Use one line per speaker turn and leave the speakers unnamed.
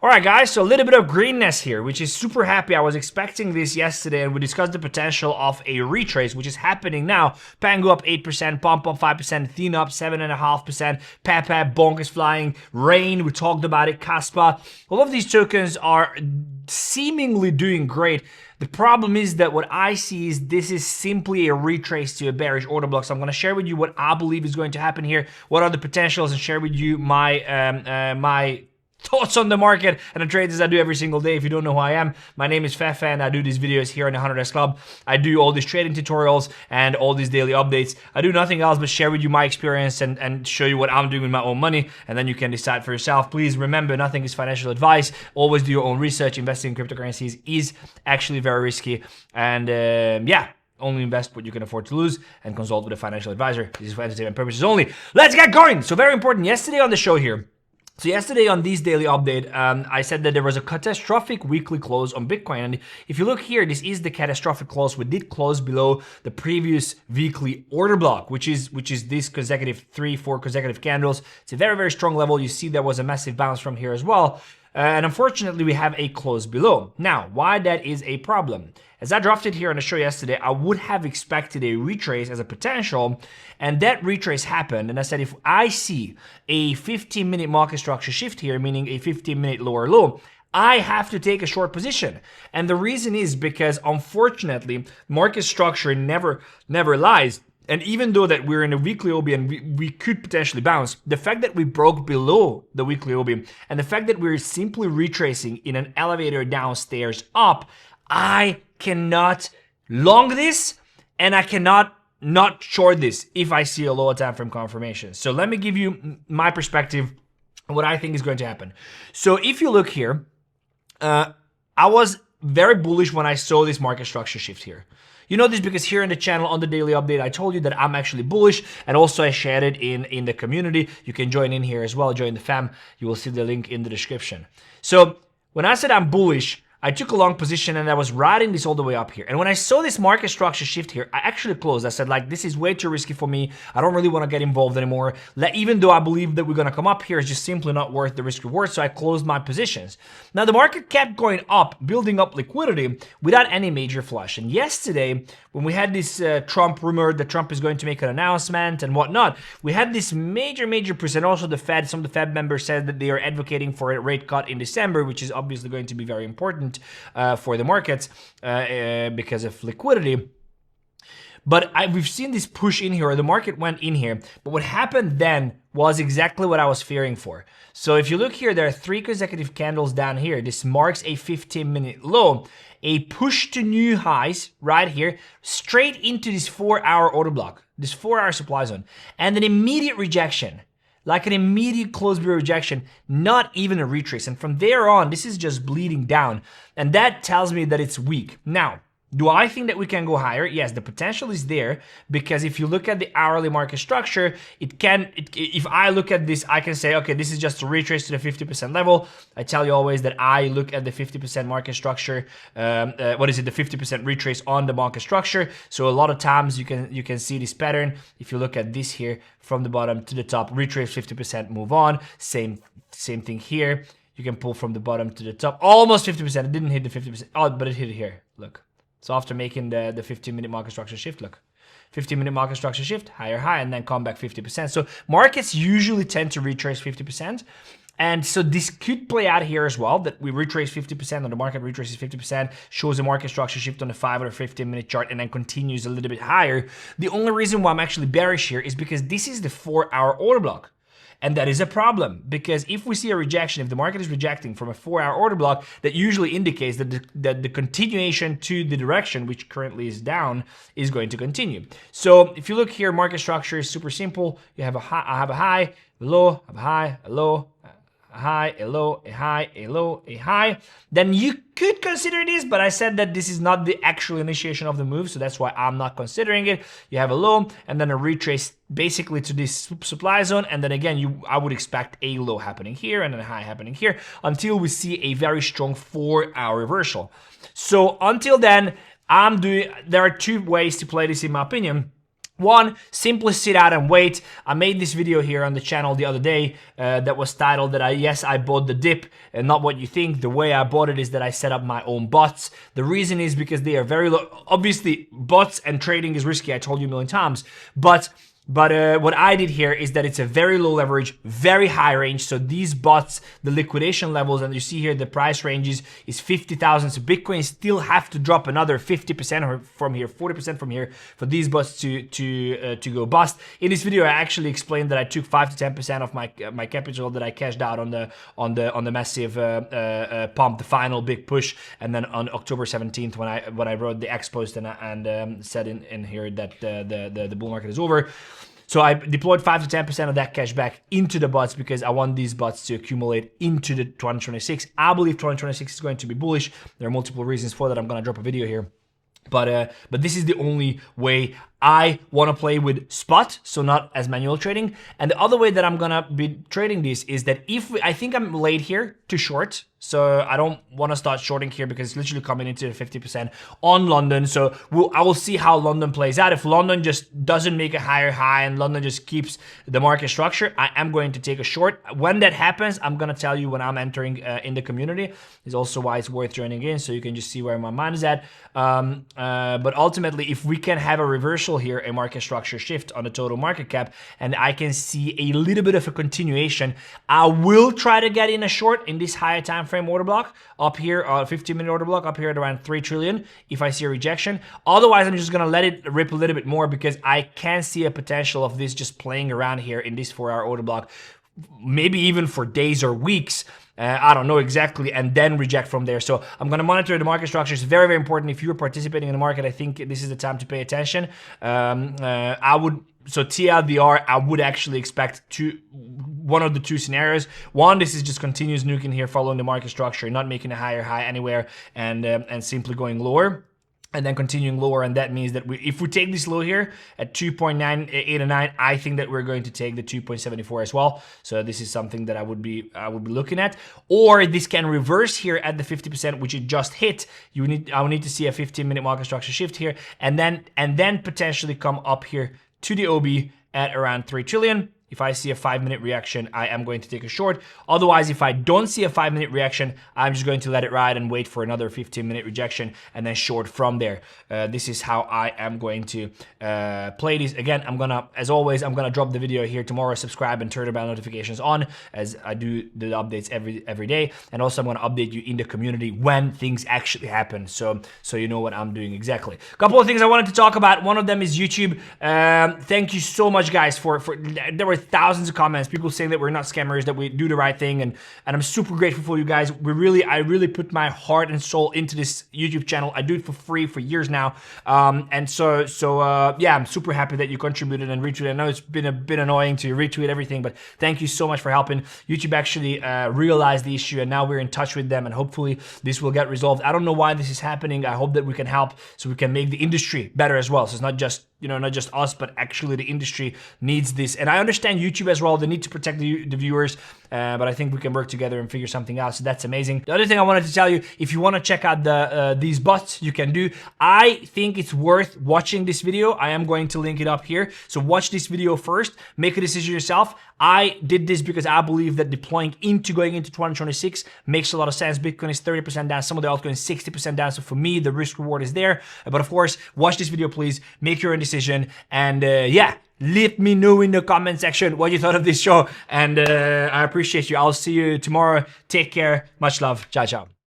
All right, guys, so a little bit of greenness here, which is super happy. I was expecting this yesterday, and we discussed the potential of a retrace, which is happening now. Pangu up 8%, Pump up 5%, Athena up 7.5%, Fefe, Bonk is flying, Rain, we talked about it, 𝗏𝗏. All of these tokens are seemingly doing great. The problem is that what I see is this is simply a retrace to a bearish order block. So I'm going to share with you what I believe is going to happen here, what are the potentials, and share with you my my thoughts on the market and the trades I do every single day. If you don't know who I am, my name is Fefe and I do these videos here on the 100x Club. I do all these trading tutorials and all these daily updates. I do nothing else but share with you my experience and show you what I'm doing with my own money, and then you can decide for yourself. Please remember, nothing is financial advice. Always do your own research. Investing in cryptocurrencies is actually very risky, and yeah, only invest what you can afford to lose and consult with a financial advisor. This is for entertainment purposes only. Let's get going. So very important, yesterday on the show here, so yesterday on this daily update, I said that there was a catastrophic weekly close on Bitcoin. And if you look here, this is the catastrophic close. We did close below the previous weekly order block, which is this consecutive 3-4 consecutive candles. It's a very, very strong level. You see there was a massive bounce from here as well. And unfortunately, we have a close below. Now, why that is a problem? As I drafted here on the show yesterday, I would have expected a retrace as a potential, and that retrace happened. And I said, if I see a 15-minute market structure shift here, meaning a 15-minute lower low, I have to take a short position. And the reason is because, unfortunately, market structure never lies. And even though that we're in a weekly OB and we could potentially bounce, the fact that we broke below the weekly OB and the fact that we're simply retracing in an elevator downstairs up, I cannot long this, and I cannot not short this if I see a lower time frame confirmation. So let me give you my perspective on what I think is going to happen. So if you look here, I was very bullish when I saw this market structure shift here. You know this because here in the channel on the daily update, I told you that I'm actually bullish, and also I shared it in the community. You can join in here as well, join the fam. You will see the link in the description. So when I said I'm bullish, I took a long position and I was riding this all the way up here. And when I saw this market structure shift here, I actually closed. I said, like, this is way too risky for me. I don't really want to get involved anymore. Even though I believe that we're going to come up here, it's just simply not worth the risk reward. So I closed my positions. Now the market kept going up, building up liquidity without any major flush. And yesterday, when we had this Trump rumor that Trump is going to make an announcement and whatnot, we had this major percent. Also the Fed, some of the Fed members said that they are advocating for a rate cut in December, which is obviously going to be very important for the markets because of liquidity. But we've seen this push in here, or the market went in here. But what happened then was exactly what I was fearing for. So if you look here, there are 3 consecutive candles down here. This marks a 15-minute low, a push to new highs right here, straight into this 4-hour order block, this 4-hour supply zone, and an immediate rejection. Like an immediate close below rejection, not even a retrace. And from there on, this is just bleeding down. And that tells me that it's weak. Now, do I think that we can go higher? Yes, the potential is there, because if you look at the hourly market structure, if I look at this, I can say, okay, this is just a retrace to the 50% level. I tell you always that I look at the 50% market structure, the 50% retrace on the market structure. So a lot of times you can see this pattern. If you look at this here, from the bottom to the top, retrace 50%, move on. Same thing here. You can pull from the bottom to the top, almost 50%. It didn't hit the 50%. Oh, but it hit it here. Look. So after making the 15-minute market structure shift, look, 15-minute market structure shift, higher high, and then come back 50%. So markets usually tend to retrace 50%. And so this could play out here as well, that we retrace 50%, or the market retraces 50%, shows a market structure shift on the 5 or 15-minute chart, and then continues a little bit higher. The only reason why I'm actually bearish here is because this is the 4-hour order block. And that is a problem, because if we see a rejection, if the market is rejecting from a 4-hour order block, that usually indicates that the continuation to the direction, which currently is down, is going to continue. So if you look here, market structure is super simple. You have I have a high, a low, a high, a low, a high, a low, a high, a low, a high. Then you could consider this, but I said that this is not the actual initiation of the move, so that's why I'm not considering it. You have a low and then a retrace basically to this supply zone, and then again I would expect a low happening here and then a high happening here until we see a very strong 4-hour reversal. So until then, there are 2 ways to play this in my opinion. One, simply sit out and wait. I made this video here on the channel the other day that was titled that yes, I bought the dip and not what you think. The way I bought it is that I set up my own bots. The reason is because they are very low. Obviously, bots and trading is risky. I told you a million times. But what I did here is that it's a very low leverage, very high range. So these bots, the liquidation levels, and you see here the price ranges is 50,000. So Bitcoin still have to drop another 50% from here, 40% from here for these bots to go bust. In this video, I actually explained that I took 5 to 10% of my capital that I cashed out on the massive pump, the final big push, and then on October 17th when I wrote the X post and said in here that the bull market is over. So I deployed 5 to 10% of that cash back into the bots because I want these bots to accumulate into the 2026. I believe 2026 is going to be bullish. There are multiple reasons for that. I'm going to drop a video here. But this is the only way I want to play with spot, so not as manual trading. And the other way that I'm gonna be trading this is that I think I'm late here to short, so I don't want to start shorting here because it's literally coming into 50% on London. So I will see how London plays out. If London just doesn't make a higher high and London just keeps the market structure, I am going to take a short. When that happens, I'm gonna tell you when I'm entering in the community. Is also why it's worth joining in, so you can just see where my mind is at. But ultimately, if we can have a reversal here, a market structure shift on the total market cap, and I can see a little bit of a continuation, I will try to get in a short in this higher time frame order block up here, 15-minute order block up here at around 3 trillion if I see a rejection. Otherwise, I'm just gonna let it rip a little bit more because I can see a potential of this just playing around here in this 4-hour order block, maybe even for days or weeks. I don't know exactly, and then reject from there. So I'm going to monitor the market structure. It's very, very important. If you're participating in the market, I think this is the time to pay attention. So TLDR, I would actually expect one of the two scenarios. One, this is just continuous nuking here, following the market structure, not making a higher high anywhere, and simply going lower. And then continuing lower, and that means that if we take this low here at 2.989, I think that we're going to take the 2.74 as well. So this is something that I would be looking at. Or this can reverse here at the 50%, which it just hit. I will need to see a 15-minute market structure shift here, and then potentially come up here to the OB at around 3 trillion. If I see a 5-minute reaction, I am going to take a short. Otherwise, if I don't see a 5-minute reaction, I'm just going to let it ride and wait for another 15-minute rejection and then short from there. This is how I am going to play this. Again, as always, I'm gonna drop the video here tomorrow. Subscribe and turn the bell notifications on, as I do the updates every day. And also, I'm gonna update you in the community when things actually happen, so you know what I'm doing exactly. A couple of things I wanted to talk about. One of them is YouTube. Thank you so much, guys, for there were thousands of comments, people saying that we're not scammers, that we do the right thing, and I'm super grateful for you guys. I really put my heart and soul into this YouTube channel. I do it for free for years now, and yeah, I'm super happy that you contributed and retweeted. I know it's been a bit annoying to retweet everything, but thank you so much for helping. YouTube actually realized the issue, and now we're in touch with them, and hopefully this will get resolved. I don't know why this is happening. I hope that we can help so we can make the industry better as well. So it's not just not just us, but actually the industry needs this. And I understand YouTube as well. They need to protect the viewers, but I think we can work together and figure something out. So that's amazing. The other thing I wanted to tell you, if you want to check out these bots, you can do. I think it's worth watching this video. I am going to link it up here. So watch this video first. Make a decision yourself. I did this because I believe that going into 2026 makes a lot of sense. Bitcoin is 30% down. Some of the altcoins 60% down. So for me, the risk reward is there. But of course, watch this video, please. Make your own decision. And yeah, let me know in the comment section what you thought of this show. And I appreciate you. I'll see you tomorrow. Take care. Much love. Ciao, ciao.